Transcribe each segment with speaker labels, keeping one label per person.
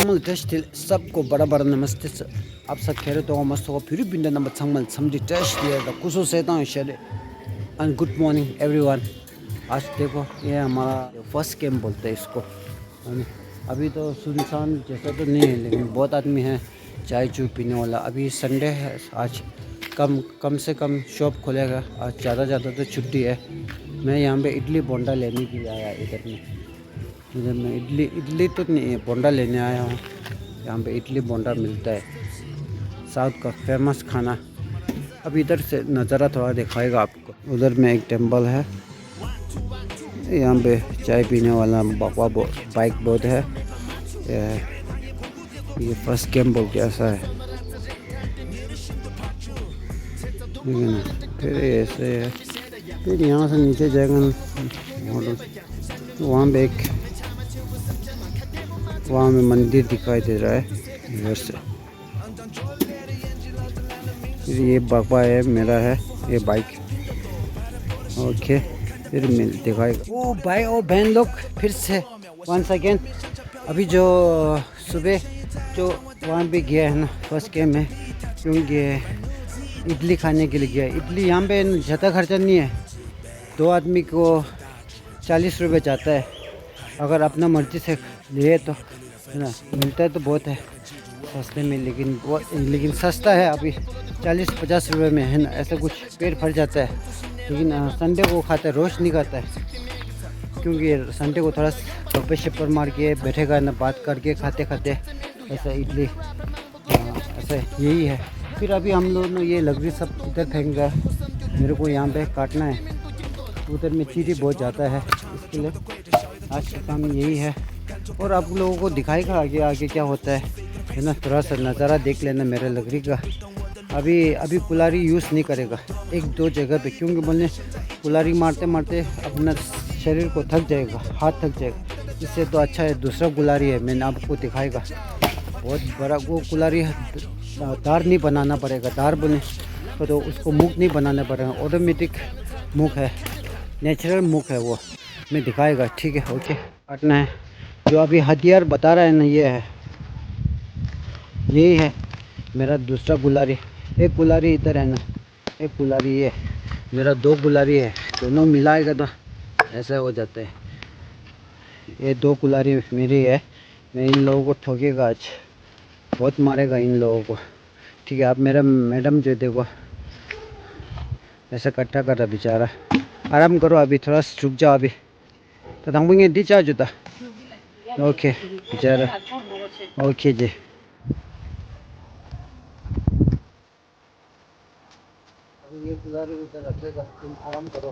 Speaker 1: Changmal test till सबको बड़ा बड़ा नमस्ते आप सब कह रहे तो मस्त होगा फिर बिंदा नंबर चंगमल समझी टेस्ट दिया था कुछ सेता हूँ शरे एंड गुड मॉर्निंग एवरीवन। आज देखो ये हमारा फर्स्ट कैंप बोलते हैं इसको है ना। अभी तो सुनसान जैसा तो नहीं है लेकिन बहुत आदमी है चाय चू पीने वाला। अभी संडे है आज कम कम से कम शॉप खुलेगा आज, ज़्यादा तो छुट्टी है। मैं यहाँ पे इडली बोंडा लेने के लिए आया इधर मैं इडली तो नहीं है बोंडा लेने आया हूँ। यहाँ पे इडली बोंडा मिलता है, साउथ का फेमस खाना। अब इधर से नज़ारा थोड़ा दिखाएगा आपको। उधर में एक टेम्पल है, यहाँ पे चाय पीने वाला बाइक बहुत है। ये फर्स्ट कैंप बोल के ऐसा है ठीक है ना। फिर ऐसे है, फिर यहाँ से नीचे जाएगा वहाँ पे एक वहाँ में मंदिर दिखाई दे रहा है इधर से। फिर ये बाबा है मेरा है ये बाइक। ओके फिर मिल दिखाएगा। ओ भाई और बहन लोग फिर से वंस अगेन। अभी जो सुबह जो वहाँ पे गया है ना फर्स्ट कैंप में, क्योंकि इडली खाने के लिए गया। इडली यहाँ पे ज़्यादा खर्चा नहीं है, 2 आदमी को 40 रुपये जाता है। अगर अपना मर्ज़ी से लिए तो है ना, मिलता है तो बहुत है सस्ते में, लेकिन सस्ता है अभी 40-50 रुपये में है ना। ऐसा कुछ पेट भर जाता है। लेकिन संडे को खाता है, रोज़ नहीं खाता है, क्योंकि संडे को थोड़ा गप्पे शप्पर मार के बैठेगा ना, बात करके खाते खाते ऐसा इडली ऐसा यही है। फिर अभी हम लोग ने ये लकड़ी सब इधर फेंक रहा है, मेरे को यहाँ पे काटना है। उधर में चीटी बहुत जाता है, इसके लिए आज का काम यही है। और आप लोगों को दिखाएगा आगे आगे क्या होता है ना। थोड़ा सा नज़ारा देख लेना मेरे लकड़ी का। अभी कुल्हाड़ी यूज़ नहीं करेगा 1-2 जगह पे, क्योंकि बोलने कुल्हाड़ी मारते मारते अपना शरीर को थक जाएगा, हाथ थक जाएगा। इससे तो अच्छा है दूसरा कुल्हाड़ी है, मैंने आपको दिखाएगा बहुत बड़ा। वो कुल्हाड़ी दार नहीं बनाना पड़ेगा, दार बने तो उसको मुख नहीं बनाना पड़ेगा, ऑटोमेटिक मुख है, नेचुरल मुख है वो, मैं दिखाएगा ठीक है। ओके काटना है। जो अभी हथियार बता रहा है ना ये है, यही है मेरा दूसरा कुल्हाड़ी। एक कुल्हाड़ी इधर है ना, एक कुल्हाड़ी ये मेरा, 2 कुल्हाड़ी है, दोनों मिलाएगा तो ऐसा हो जाता है। ये 2 कुल्हाड़ी मेरी है। मैं इन लोगों को ठोकेगा आज, बहुत मारेगा इन लोगों को ठीक है। आप मेरा मैडम जो देखो ऐसा इकट्ठा कर रहा बेचारा, आराम करो अभी थोड़ा रुक जाओ अभी तो 당분에 디 짜주다। ओके बेचारा ओके जी। अभी ये कुल्हाड़ी उधर रखेगा, तुम आराम करो।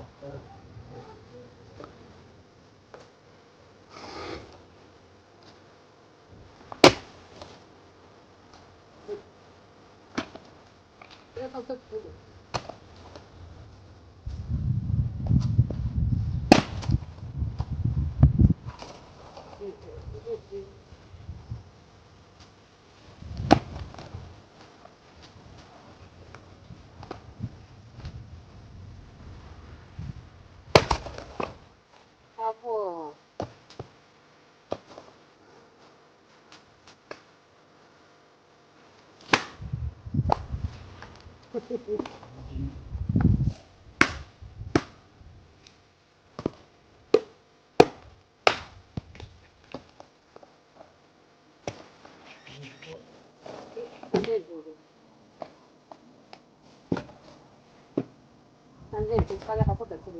Speaker 1: 산재 빨리 가서 됐어.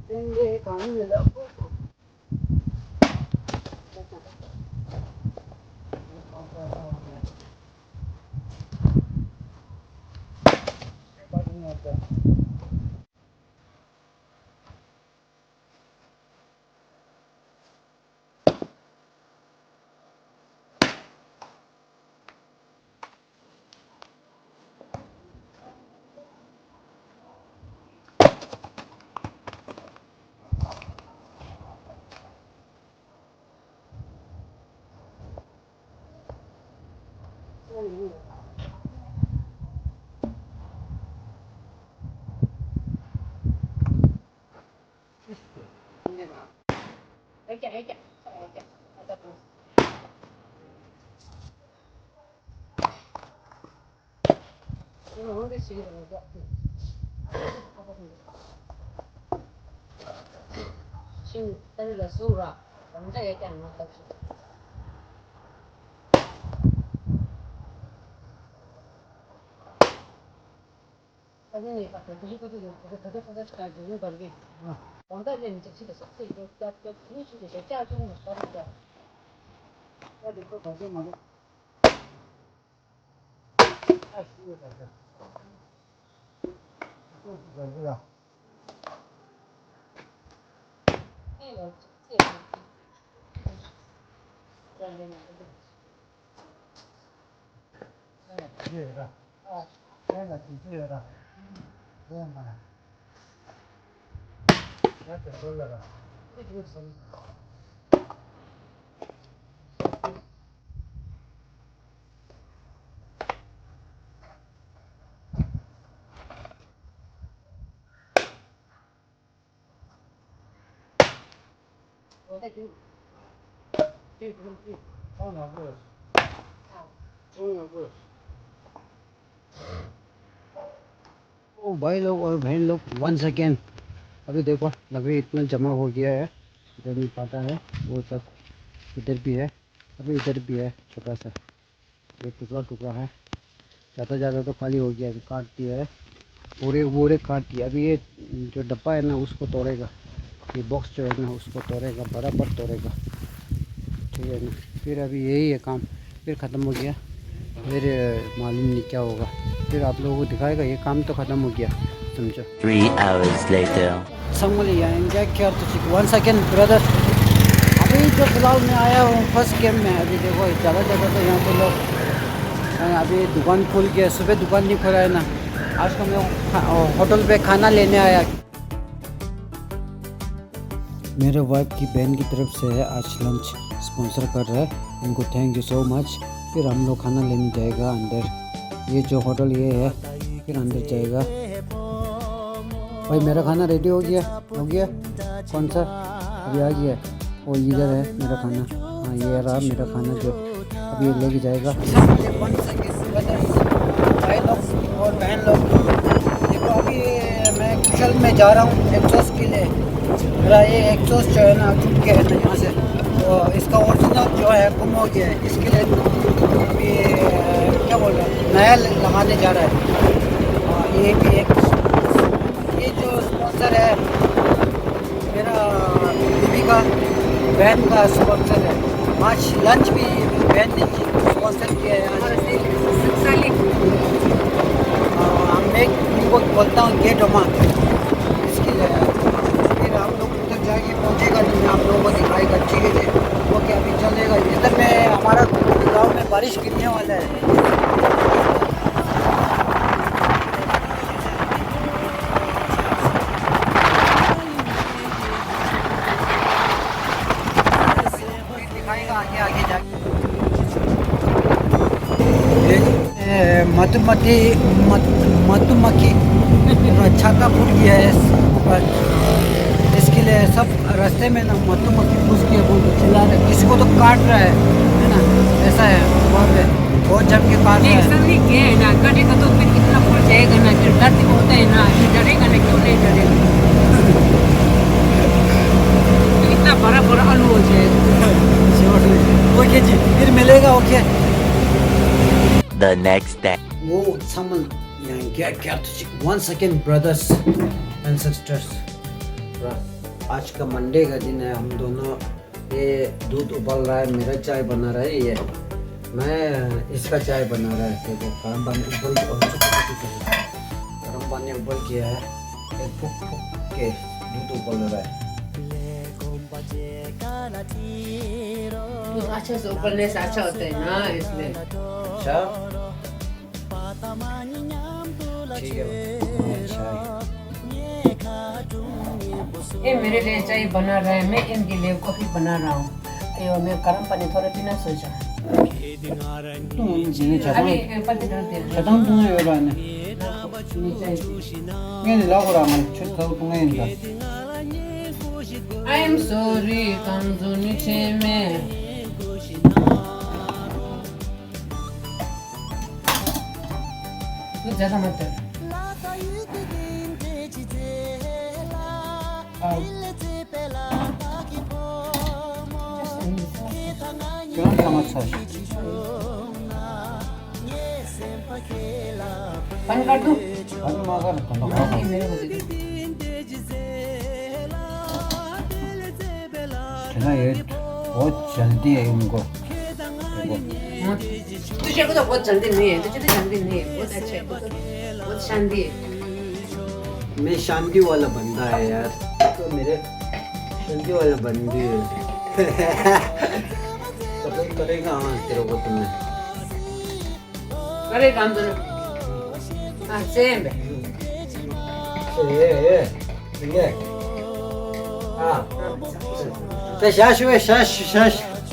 Speaker 1: 근데 가는 거 ओ भाई लोग और बहन लोग, वन सेकेंड। अभी देखो लकड़ी इतना जमा हो गया है, इधर नहीं पाता है वो सब। इधर भी है, अभी इधर भी है छोटा सा, ये टुकड़ा टुकड़ा है। ज़्यादा ज़्यादा तो खाली हो गया, अभी काट दिया है, पूरे पूरे काट दिया। अभी ये जो डब्बा है ना उसको तोड़ेगा, ये बॉक्स जो है ना उसको तोड़ेगा, बराबर तोड़ेगा, ठीक है ना। फिर अभी यही है काम, फिर ख़त्म हो गया। फिर मालूम नहीं क्या होगा, फिर आप लोगों को दिखाएगा। ये काम तो ख़त्म हो गया, समझो।
Speaker 2: 3 hours later.
Speaker 1: One second brother. अभी जो फिलहाल मैं आया हूँ फर्स्ट गेम में। अभी देखो ज़्यादा ज़्यादा तो यहाँ पे लोग, अभी दुकान खुल गया, सुबह दुकान नहीं खुला है ना। आज तो मैं होटल पे खाना लेने आया। मेरे वाइफ की बहन की तरफ से है, आज लंच स्पॉन्सर कर रहा है, उनको थैंक यू सो मच। फिर हम लोग खाना लेने जाएगा अंदर, ये जो होटल ये है, फिर अंदर जाएगा। भाई मेरा खाना रेडी हो गया, हो गया। कौन सा? अभी आ गया, वो इधर है मेरा खाना। हाँ ये रहा मेरा खाना जो अभी ये लेके जाएगा। भाई लोग और बहन लोग, देखो अभी मैं कुशल में जा रहा हूँ एग्जॉस्ट के लिए। मेरा ये एग्जॉस्ट जो है ना टूट गया है ना यहाँ से, तो इसका ओरिजिनल जो है गुम हो गया है। इसके लिए अभी क्या बोल रहा है, नया लगाने जा रहा है। ये भी एक, ये जो स्पॉन्सर है मेरा बीबी का, बहन का स्पॉन्सर है। आज लंच भी बहन ने स्पॉन्सर किया है। मैं उनको बोलता हूँ गेट ओमा, इसके लिए। फिर हम लोग उधर जाएंगे, पहुँचेगा नहीं, आप लोगों को दिखाएगा, ठीक है जी। ओके अभी चलेगा। इधर में हमारा गाँव में बारिश गिरने वाला है। आगे आगे जाके मधुमक्खी छाता फूट गया है ऊपर, इसके लिए सब रास्ते में ना मधुमक्खी घुस के चिल्ला रहे, किसी को तो काट रहा है ना। ऐसा है वहाँ पे बहुत जम के काट रहा है
Speaker 3: ना। कटेगा तो फिर कितना फूल जाएगा ना, फिर दर्द होता है ना, फिर डरेगा ना, क्यों नहीं डरेगा। इतना बड़ा बड़ा आलू हो जाएगा।
Speaker 1: ओके जी, फिर मिलेगा। Okay
Speaker 2: The next day.
Speaker 1: वो someone yeah, one second brothers and sisters. आज का मंडे का दिन है, हम दोनों, ये दूध उबल रहा है, मेरा चाय बना रहा है, ये मैं इसका चाय बना रहा है। देखो गर्म पानी उबल गया है, एक फुक फुक के दूध उबल रहा है।
Speaker 3: दूध अच्छा से उबलने से अच्छा होता है ना, इसलिए।
Speaker 1: अच्छा ठीक है,
Speaker 3: ये मेरे लिए चाय बना रहा है, मैं इनके लिए कॉफी बना रहा हूँ। मैं गर्म पानी थोड़ा पीना सोचा। अभी पत्ते डालते हैं।
Speaker 1: खत्म तुम ये वाला ने ये लाओ रहा मैं छोटा तुम ये
Speaker 3: I am sorry, kanzuni cheme. कुछ ज़्यादा मत कर।
Speaker 1: क्या समस्या है?
Speaker 3: बंद कर दूँ?
Speaker 1: अरे मगर
Speaker 3: नहीं, मेरे को दे दो।
Speaker 1: ना ये बहुत जल्दी है उनको। देखो
Speaker 3: तुझे को तो बहुत जल्दी नहीं है, तुझे तो जल्दी नहीं है, बहुत अच्छा है, बहुत शांति है।
Speaker 1: मैं शांति वाला बंदा है यार, तो मेरे शांति वाला बंदी है। सपोर्ट करेगा हाँ तेरे को तुम्हें।
Speaker 3: करे काम दोनों। हाँ सेम है।
Speaker 1: ये हाँ तो शश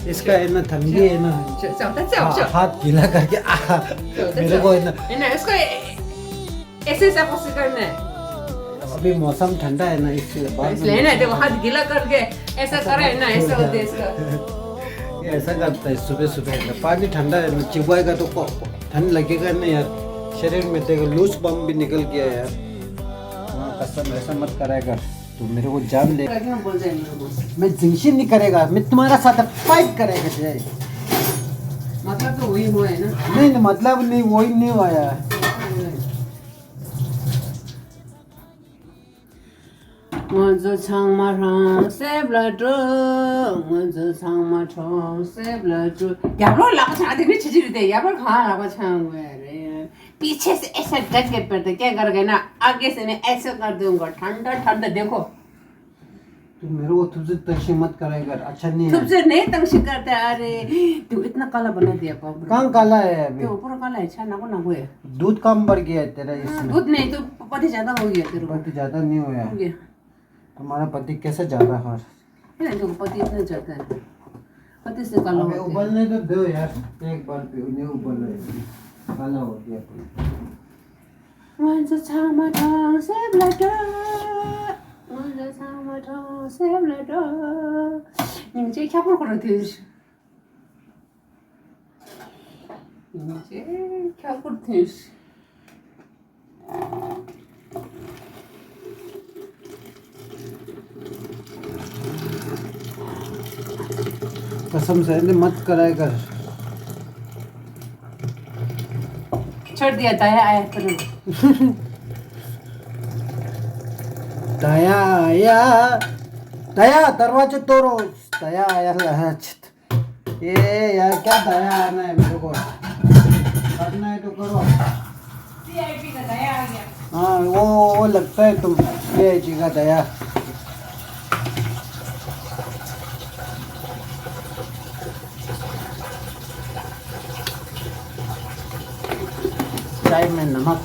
Speaker 1: इसका है ना थंगी है ना हाथ गीला करके मेरे को है ना
Speaker 3: इसको ऐसे ऐसा कोशिश करना है।
Speaker 1: अभी मौसम ठंडा है ना इसलिए
Speaker 3: इसलिए ना देखो हाथ गीला करके ऐसा करे ना, ऐसा होता है इसका।
Speaker 1: ये ऐसा करता है सुबह सुबह पानी ठंडा है ना, चिपकाएगा तो ठंड लगेगा ना यार शरीर में। देखो लूज बम भी निकल गया यार। हाँ कसम ऐसा मत कराएगा तो मेरे को जान ले।
Speaker 3: बोल जाएंगे
Speaker 1: मैं जिंशी नहीं करेगा, मैं तुम्हारा साथ फाइट करेगा जय।
Speaker 3: मतलब तो वही हुआ है ना।
Speaker 1: नहीं मतलब नहीं वही नहीं हुआ यार।
Speaker 3: 먼저 창마랑 세블라드 먼저 창마청 세블라드 याबलो लाको छाते में छिछिरी दे याबल कहाँ लाको छांग रे पीछे से ऐसा डट के पड़ते क्या कर गए ना, आगे से मैं ऐसा कर दूंगा ठंडा ठंडा। देखो
Speaker 1: तू मेरे को तुझसे तंग मत कराएगा, अच्छा नहीं है।
Speaker 3: तुमसे नहीं तंग करते। अरे तू इतना काला बना दिया पापा।
Speaker 1: कहाँ काला है अभी?
Speaker 3: तो ऊपर काला है, छाना को ना हुए।
Speaker 1: दूध कम बढ़ गया है तेरा इसमें।
Speaker 3: दूध नहीं तो पति ज्यादा हो गया तेरे को।
Speaker 1: पति ज्यादा नहीं हुआ
Speaker 3: हो गया
Speaker 1: तुम्हारा पति कैसे ज्यादा है?
Speaker 3: देखो पति इतना ज्यादा है, पति से काला
Speaker 1: अबे
Speaker 3: होता है।
Speaker 1: उबलने तो दो यार, एक बार पे उन्हें उबल रहे काला हो गया।
Speaker 3: 먼저 참아줘 세블라드 먼저 참아줘 세블라드 이제 캬볼 거라 되지 이제 캬볼 되지
Speaker 1: कसम से मत कराया कर।
Speaker 3: छोड़ दिया दया आया करो।
Speaker 1: दया आया, दया दरवाजा तोड़ो। दया आया ये यार क्या दया आना है मेरे को, करना है तो करो।
Speaker 3: VIP का दया आ गया।
Speaker 1: हाँ वो लगता है तुम ये जी का दया। चाय में नमक।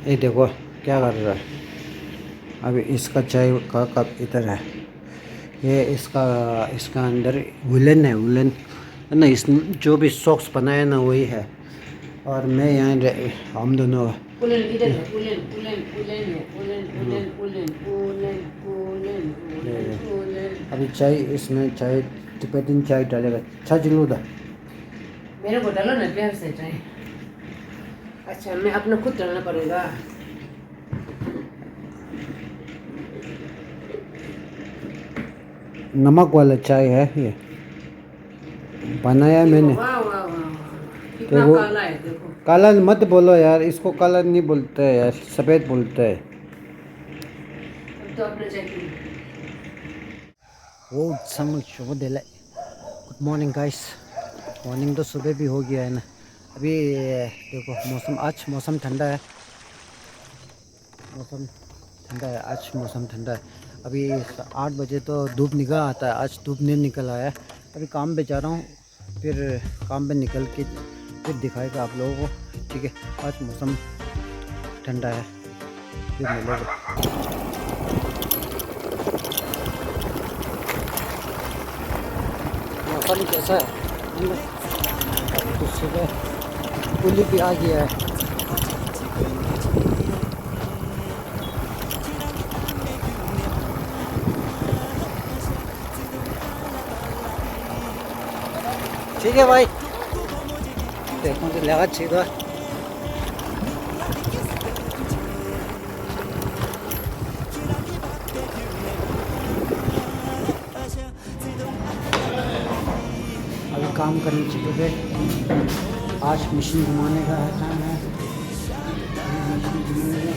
Speaker 1: ये देखो क्या कर रहा है अभी। इसका चाय का कप इधर है, ये इसका अंदर वुलन है, वुलन है ना। इस जो भी सॉक्स बनाया ना वही है। और मैं यहाँ हम दोनों
Speaker 3: उलन इधर है, उलन उलन उलन उलन उलन उलन उलन उलन उलन।
Speaker 1: अभी चाय इसमें चाय तिब्बतन चाय डालेगा। छाछ लो दा
Speaker 3: मेरे को डालो ना प्यार से चाय। अच्छा मैं अपना खुद डालना पड़ेगा।
Speaker 1: नमक वाला चाय है ये, बनाया मैंने।
Speaker 3: वाह वाह वाह कितना
Speaker 1: देखो
Speaker 3: काला है देखो।
Speaker 1: काला मत बोलो यार, इसको काला नहीं बोलते हैं यार, सफ़ेद बोलते हैं।
Speaker 3: तो अपने चाय पी।
Speaker 1: वो समय शुभ दिला। Good morning guys. मॉर्निंग तो सुबह भी हो गया है ना। अभी देखो मौसम, आज मौसम ठंडा है, मौसम ठंडा है आज, मौसम ठंडा है। अभी 8 बजे तो धूप निकल आता है, आज धूप नहीं निकल आया है। अभी काम पे जा रहा हूँ, फिर काम पे निकल के फिर दिखाएगा आप लोगों को, ठीक है। आज मौसम ठंडा है, फिर मिलेगा। मौसम कैसा है? तो सुबह पुली भी आ गया है। ठीक है भाई, देखो तो लगा सीधा। अभी काम करने चाहिए, आज मशीन घुमाने का टाइम है। मशीन घुमाएंगे।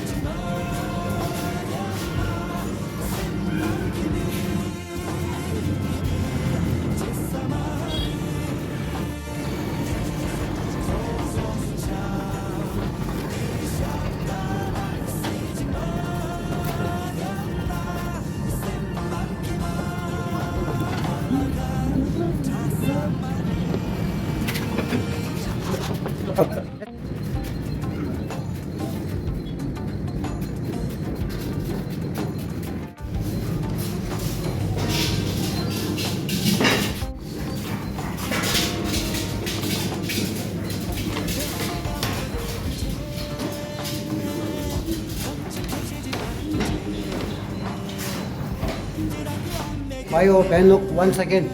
Speaker 1: भाई और बहन लोग, वन सेकेंड,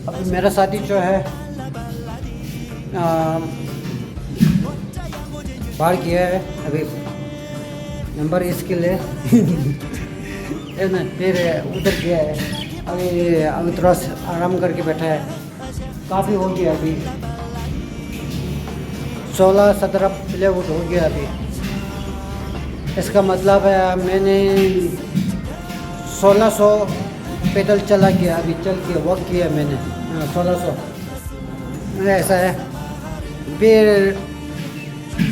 Speaker 1: अभी मेरा साथी जो है बाहर किया है, अभी नंबर इसके लिए है ना, फिर उधर गया है। अभी थोड़ा सा आराम करके बैठा है। काफ़ी हो गया, अभी 16-17 किलोमीटर हो गया अभी। इसका मतलब है मैंने 1600 पैदल चला गया, अभी चल के वॉक किया मैंने 1600। ऐसा है, फिर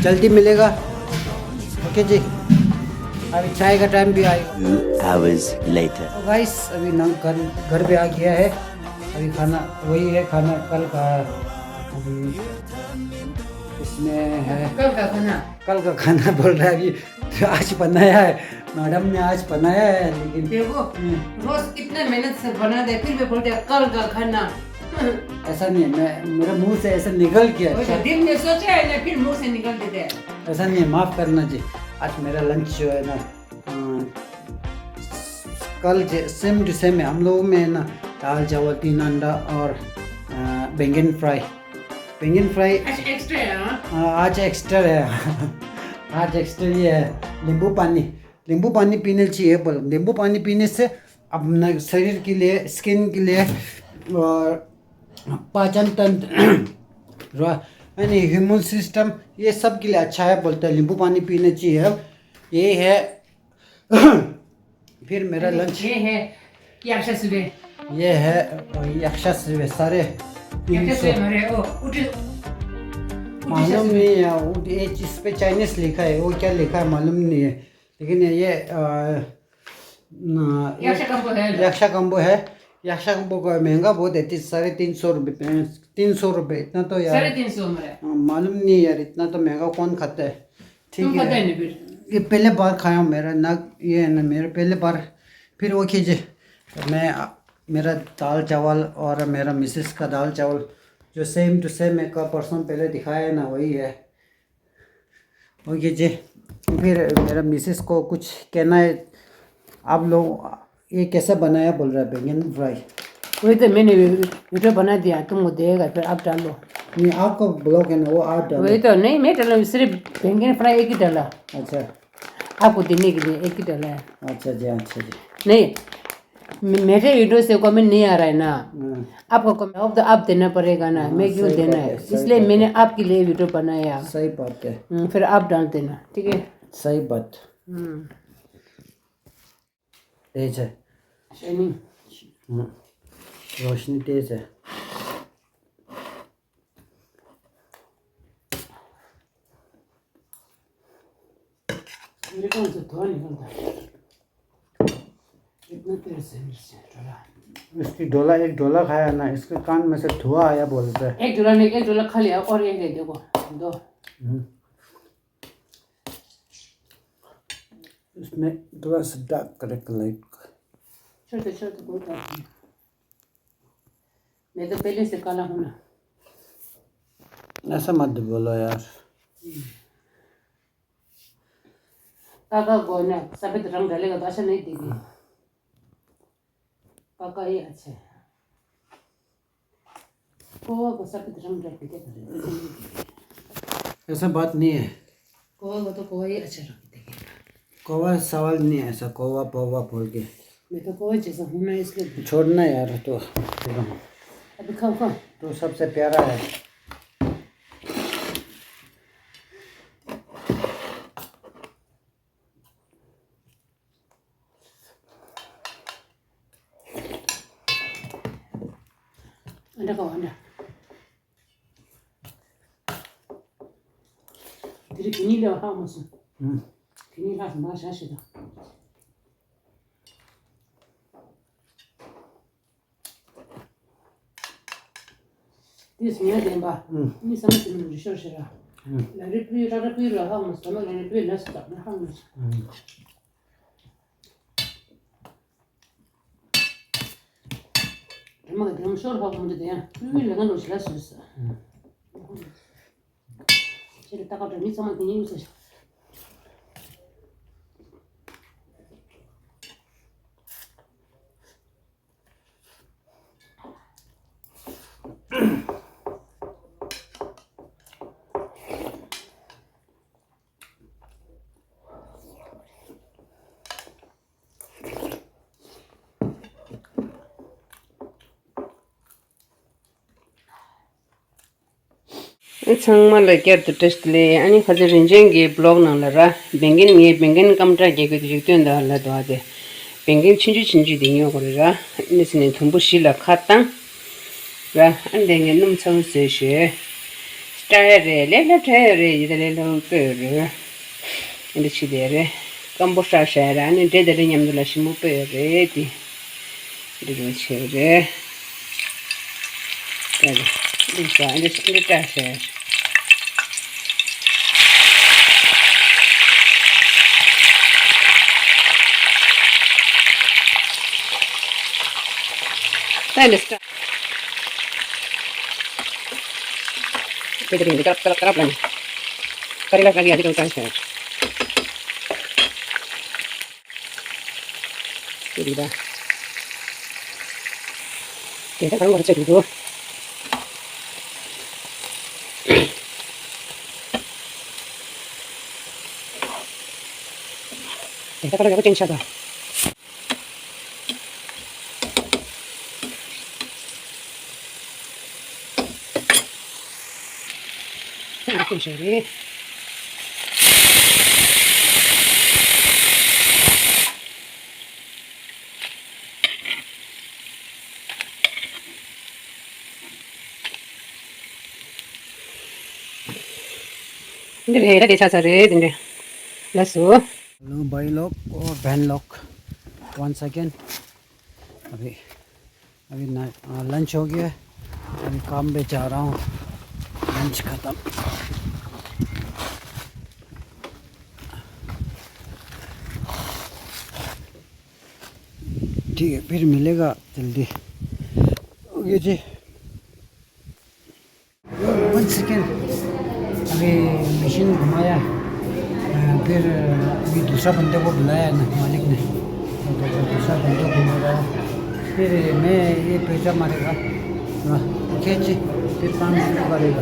Speaker 1: जल्दी मिलेगा। ओके जी, अभी चाय का टाइम भी आएगा।
Speaker 2: 2 hours later.
Speaker 1: तो गाइस अभी ना घर पे आ गया है। अभी खाना वही है, खाना कल का। अभी इसमें है कल का खाना बोल रहा है। अभी तो आज बनाया है, मैडम ने आज बनाया है, लेकिन
Speaker 3: देखो रोज इतने मेहनत से बना दे, फिर भी बोलते हैं कल का खाना।
Speaker 1: ऐसा नहीं है, मैं मेरे मुंह से ऐसा निकल गया।
Speaker 3: वैसे दिल में सोचा है ना, फिर मुंह से निकल देते हैं।
Speaker 1: ऐसा नहीं है, माफ़ करना जी। आज मेरा लंच जो है ना, कल सेम टू सेम है। हम लोगों में ना दाल चावल 3 अंडा और बैंगन फ्राई।
Speaker 3: एक्स्ट्रा है हाँ?
Speaker 1: आज एक्स्ट्रा है। आज एक्स्ट्रा ये है नींबू पानी पीने चाहिए। बोल, नींबू पानी पीने से अपना शरीर के लिए, स्किन के लिए और पाचन तंत्र यानी ह्यूमन सिस्टम, ये सब के लिए अच्छा है। बोलते हैं नींबू पानी पीने चाहिए। ये है फिर मेरा लंच
Speaker 3: ये है यक्षा सुबह,
Speaker 1: ये है यक्षा सुबह। सारे 300 मालूम नहीं है, वो ये इस पे चाइनीज लिखा है, वो क्या लिखा है मालूम नहीं है, लेकिन ये यक्षा कम्बो है। यक्षा कम्बो का महंगा बहुत है, 350 रुपये। 300 रुपये, इतना तो यार
Speaker 3: 350
Speaker 1: मालूम नहीं यार, इतना तो महंगा कौन खाता है। ठीक है, ये पहले बार खाया हूँ, मेरा नाक ये है ना, मेरा पहले बार। फिर वो कीजिए, मेरा दाल चावल और मेरा मिसेस का दाल चावल जो सेम टू सेम एक परसों पहले दिखाया है ना, वही है। वो कीजिए। फिर मेरा मिसेस को कुछ कहना है। आप लोग ये कैसे बनाया बोल रहा है, बैंगन फ्राई।
Speaker 3: वही तो मैंने वीडियो बना दिया, तुमको देगा, फिर आप डालो।
Speaker 1: नहीं, आपका ब्लॉग है ना, वो आप डालो।
Speaker 3: वही तो नहीं, मैं डाला सिर्फ बैंगन फ्राई एक ही डाला।
Speaker 1: अच्छा,
Speaker 3: आपको देने के लिए एक ही डाला है।
Speaker 1: अच्छा जी, अच्छा जी।
Speaker 3: नहीं, मेरे वीडियो से कमेंट नहीं आ रहा है ना, आपको कमेंट तो आप देना पड़ेगा ना। मैं क्यों देना है, इसलिए मैंने आपके लिए वीडियो बनाया।
Speaker 1: सही बात है।
Speaker 3: फिर आप डाल देना, ठीक है।
Speaker 1: सही बात। तेज है रोशनी, तेज है।
Speaker 3: मेरे कौन से धुआं निकलता है इतना तेज से मिर्ची डोला।
Speaker 1: इसकी डोला, एक डोला खाया ना, इसके कान में से धुआं आया बोलते हैं।
Speaker 3: एक डोला नहीं, एक डोला खा लिया और एक है, देखो दो।
Speaker 1: इसमें थोड़ा सा डार्क करेक्ट लाइट।
Speaker 3: छोटे छोटे कोई बात नहीं, मैं तो पहले से काला हूँ ना।
Speaker 1: ऐसा मत बोलो यार।
Speaker 3: काका को ना सफेद रंग डालेगा तो अच्छा नहीं दिखेगी। काका ये अच्छा है। कौवा को सफेद रंग डाल के क्या करेगा?
Speaker 1: ऐसा बात नहीं है।
Speaker 3: कौवा को तो कौवा ही अच्छा रंग दिखेगा।
Speaker 1: कौवा सवाल नहीं है ऐसा, कौवा पौवा बोल के।
Speaker 3: मैं तो कौवा जैसा हूँ ना इसलिए।
Speaker 1: छोड़ना यार तो।
Speaker 3: अभी खाओ खाओ।
Speaker 1: तो सबसे प्यारा है।
Speaker 3: अंडा खाओ अंडा। तेरी किनी ले हाँ मुझसे। किनी ला ना शाशी दा। This me again ba. Ni sama ti mu risho shira. La repi ra ha mu sama la repi la sta na ha mu. Ma ga drum shor ha mu de ya. Repi la no shila sa. Shira ta ka ni sama ti ni usa. Changma la kyar to test le ani khaje rinjeng ge blog na la ra bengen kamtra ge ge ji tyen da la do ade bengen chinju de nyo ko ra ni sin thumbu shi la khatang ra ande nge num chang se she star re le re ji de le lo pe re inde chi de re kambo sha sha ra ani de nyam la shi mu pe re di de lo che re ka inde ta she Está. Pedro, kerap lagi. Karilah lagi aja kalau saya. Jadi dah. Kita kan harus cek dulu. Kita kalau dapat insya Allah. Sorry. Ini ada desa sore ini. Lasu.
Speaker 1: Hello भाई लोग और बहन लोग, one second. अभी lunch हो गया, अभी काम पे जा रहा हूँ। लंच ख़त्म। ठीक है, फिर मिलेगा जल्दी। ओके जी, वन सेकेंड। अभी मशीन घुमाया, फिर अभी दूसरा बंदे को बुलाया ना मालिक ने, तो दूसरा बंदे को घुमा रहा है। फिर मैं ये पेचा मारेगा, ओके जी, फिर काम शुरू करेगा।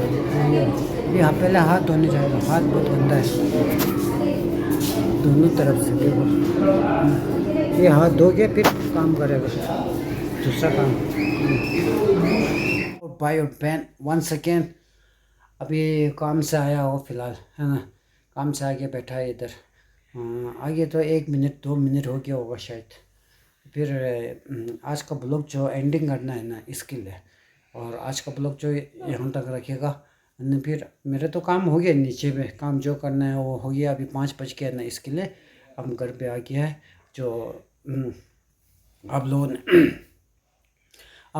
Speaker 1: ये पहले हाथ धोने जाएगा, हाथ बहुत गंदा है दोनों तरफ से। देखो, ये हाथ धो के फिर काम करेगा, दूसरा काम। भाई और बहन, वन सेकेंड। अभी काम से आया हो फिलहाल, है ना, काम से आके बैठा है इधर। आगे तो 1 मिनट 2 मिनट हो गया होगा शायद। फिर आज का ब्लॉग जो एंडिंग करना है ना, इसके लिए। और आज का ब्लॉग जो यहाँ तक रखेगा। फिर मेरा तो काम हो गया, नीचे में काम जो करना है वो हो गया। अभी 5 बज गया ना, इसके लिए हम घर पे आ गया है। जो आप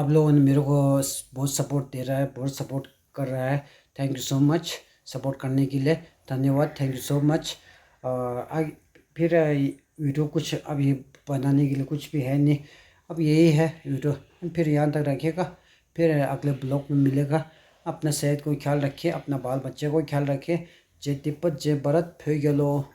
Speaker 1: लोगों ने मेरे को बहुत सपोर्ट दे रहा है, बहुत सपोर्ट कर रहा है। Thank you so much support करने के लिए, धन्यवाद, थैंक यू सो मच। फिर वीडियो कुछ अभी बनाने के लिए कुछ भी है नहीं, अब यही है वीडियो। फिर यहाँ तक रखिएगा, फिर अगले ब्लॉग में मिलेगा। अपना सेहत को ख्याल रखिए, अपना बाल बच्चे को ख्याल रखिए। जय तिब्बत जय भारत, फिर गेलो।